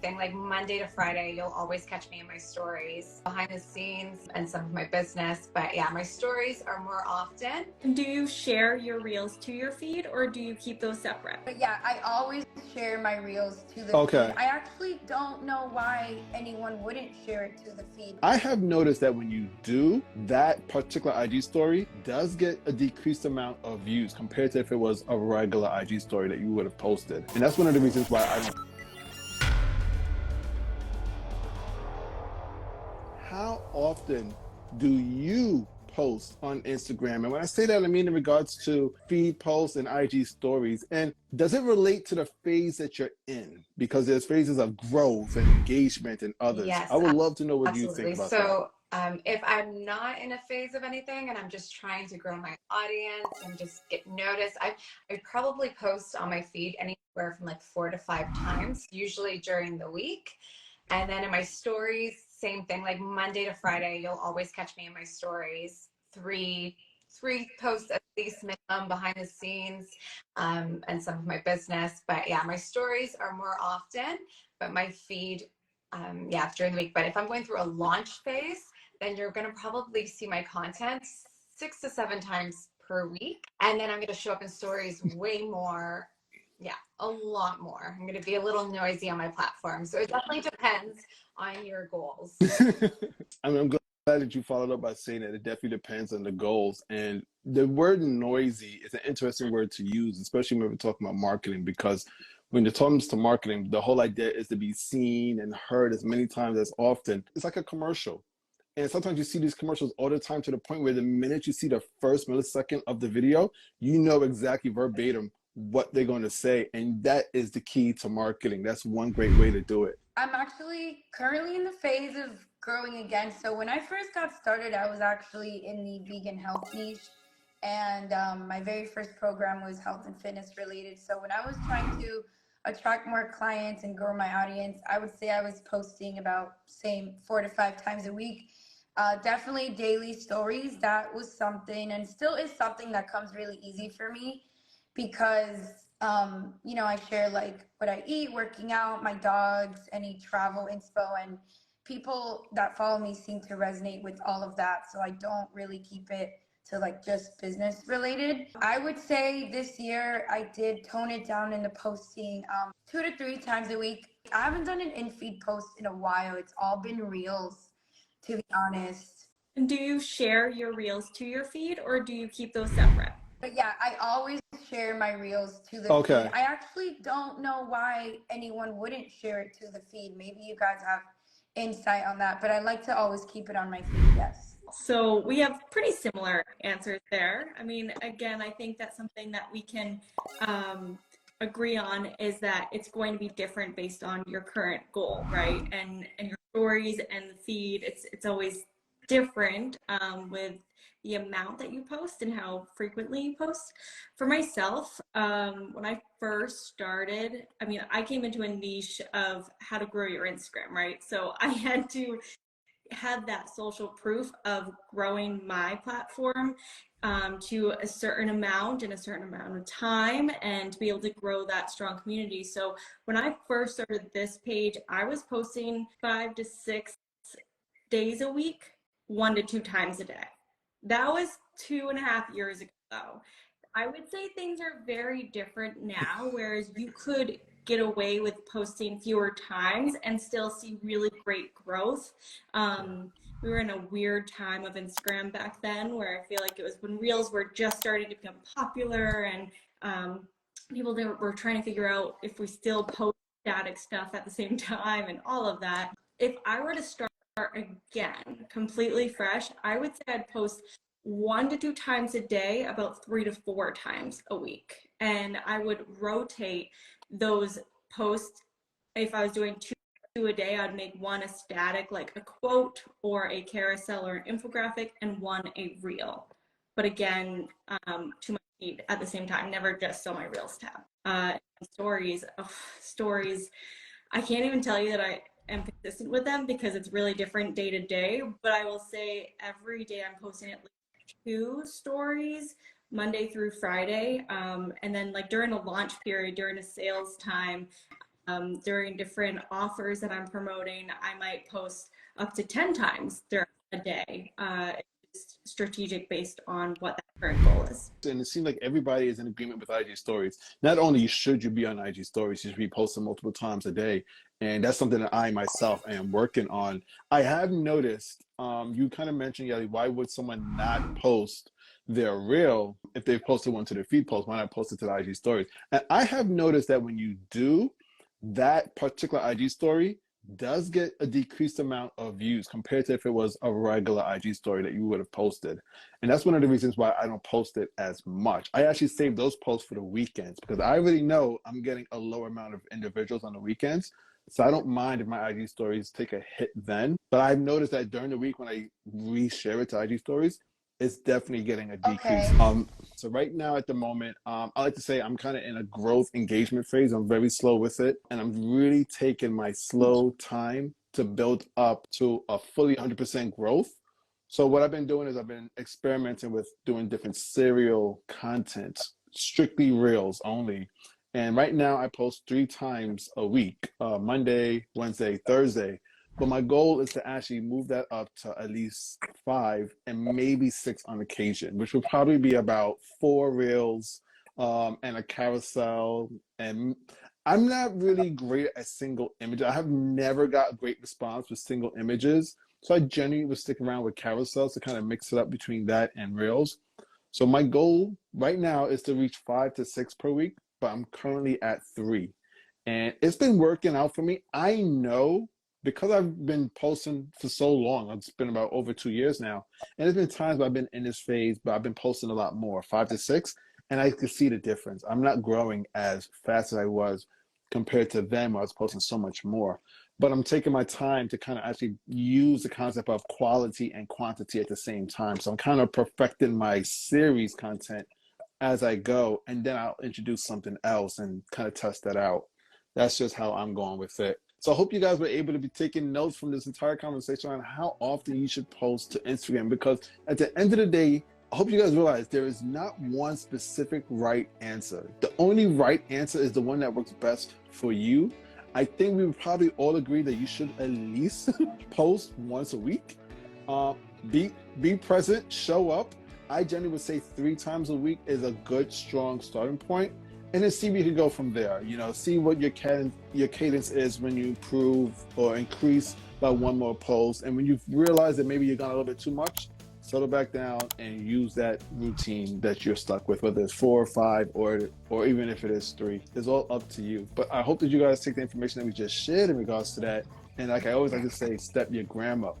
thing. Like Monday to Friday, you'll always catch me in my stories, behind the scenes and some of my business. But yeah, my stories are more often. And do you share your reels to your feed or do you keep those separate? But yeah, I always share my reels to the feed. I actually don't know why anyone wouldn't share it to the feed. I have noticed that when you do, that particular IG story does get a decreased amount of views compared to if it was a regular IG story that you would have posted. And that's one of the reasons why I don't. How often do you post on Instagram? And when I say that, I mean in regards to feed posts and IG stories. And does it relate to the phase that you're in? Because there's phases of growth and engagement and others. Yes, I would love to know what absolutely. you think about that. If I'm not in a phase of anything and I'm just trying to grow my audience and just get noticed, I probably post on my feed anywhere from like 4 to 5 times, usually during the week. And then in my stories, same thing, like Monday to Friday, you'll always catch me in my stories. Three posts at least minimum behind the scenes and some of my business. But yeah, my stories are more often, but my feed, yeah, during the week. But if I'm going through a launch phase, then you're going to probably see my content 6 to 7 times per week. And then I'm going to show up in stories way more. Yeah, a lot more. I'm going to be a little noisy on my platform. So it definitely depends on your goals. I'm glad that you followed up by saying that it definitely depends on the goals. And the word noisy is an interesting word to use, especially when we're talking about marketing, because when it comes to marketing, the whole idea is to be seen and heard as many times as often. It's like a commercial. And sometimes you see these commercials all the time to the point where the minute you see the first millisecond of the video, you know exactly verbatim what they're going to say. And that is the key to marketing. That's one great way to do it. I'm actually currently in the phase of growing again. So when I first got started, I was actually in the vegan health niche. And my very first program was health and fitness related. So when I was trying to attract more clients and grow my audience, I would say I was posting about, say, 4 to 5 times a week. Definitely daily stories. That was something, and still is something, that comes really easy for me because, you know, I share like what I eat, working out, my dogs, any travel inspo, and people that follow me seem to resonate with all of that. So I don't really keep it to like just business related. I would say this year I did tone it down in the posting 2 to 3 times a week. I haven't done an in-feed post in a while. It's all been reels, to be honest. And do you share your reels to your feed or do you keep those separate? But yeah, I always share my reels to the feed. I actually don't know why anyone wouldn't share it to the feed. Maybe you guys have insight on that, but I like to always keep it on my feed, yes. So we have pretty similar answers there. I mean, again, I think that's something that we can agree on, is that it's going to be different based on your current goal, right? And your stories and the feed, it's always different with the amount that you post and how frequently you post. For myself, when I first started, I mean, I came into a niche of how to grow your Instagram, right? So I had to have that social proof of growing my platform to a certain amount in a certain amount of time, and to be able to grow that strong community. So when I first started this page, I was posting 5 to 6 days a week, 1 to 2 times a day. That was 2.5 years ago. I would say things are very different now, whereas you could get away with posting fewer times and still see really great growth. We were in a weird time of Instagram back then, where I feel like it was when reels were just starting to become popular, and people were trying to figure out if we still post static stuff at the same time and all of that. If I were to start again completely fresh, I would say I'd post 1 to 2 times a day, about 3 to 4 times a week. And I would rotate those posts. If I was doing 2 a day, I'd make 1 a static, like a quote or a carousel or an infographic, and 1 a reel. But again, to my feed at the same time, never just on my reels tab. Stories, I can't even tell you that I am consistent with them because it's really different day to day. But I will say every day I'm posting at least 2 stories, Monday through Friday. And then like during a launch period, during a sales time, During different offers that I'm promoting, I might post up to 10 times during a day. It's strategic based on what that current goal is. And it seems like everybody is in agreement with IG stories. Not only should you be on IG stories, you should be posting multiple times a day. And that's something that I myself am working on. I have noticed, you kind of mentioned, Yali, why would someone not post their reel if they've posted one to their feed post? Why not post it to the IG stories? And I have noticed that when you do, that particular IG story does get a decreased amount of views compared to if it was a regular IG story that you would have posted. And that's one of the reasons why I don't post it as much. I actually save those posts for the weekends because I already know I'm getting a lower amount of individuals on the weekends. So I don't mind if my IG stories take a hit then. But I've noticed that during the week when I reshare it to IG stories, it's definitely getting a decrease. Okay. So right now at the moment, I like to say I'm kind of in a growth engagement phase. I'm very slow with it. And I'm really taking my slow time to build up to a fully 100% growth. So what I've been doing is I've been experimenting with doing different serial content, strictly reels only. And right now I post 3 times a week, Monday, Wednesday, Thursday. But my goal is to actually move that up to at least 5 and maybe 6 on occasion, which would probably be about 4 reels and a carousel. And I'm not really great at single images. I have never got a great response with single images. So I generally would stick around with carousels to kind of mix it up between that and reels. So my goal right now is to reach 5 to 6 per week, but I'm currently at 3. And it's been working out for me. I know because I've been posting for so long, it's been about over 2 years now. And there's been times where I've been in this phase, but I've been posting a lot more, 5 to 6, and I can see the difference. I'm not growing as fast as I was compared to them where I was posting so much more. But I'm taking my time to kind of actually use the concept of quality and quantity at the same time. So I'm kind of perfecting my series content as I go, and then I'll introduce something else and kind of test that out. That's just how I'm going with it. So I hope you guys were able to be taking notes from this entire conversation on how often you should post to Instagram, because at the end of the day, I hope you guys realize there is not one specific right answer. The only right answer is the one that works best for you. I think we would probably all agree that you should at least post once a week. Be present, show up. I generally would say 3 times a week is a good, strong starting point. And then see where you can go from there. You know, see what your cadence is when you improve or increase by 1 more post. And when you realize that maybe you're gone a little bit too much, settle back down and use that routine that you're stuck with, whether it's 4 or 5 or even if it is 3. It's all up to you. But I hope that you guys take the information that we just shared in regards to that. And like I always like to say, step your gram up.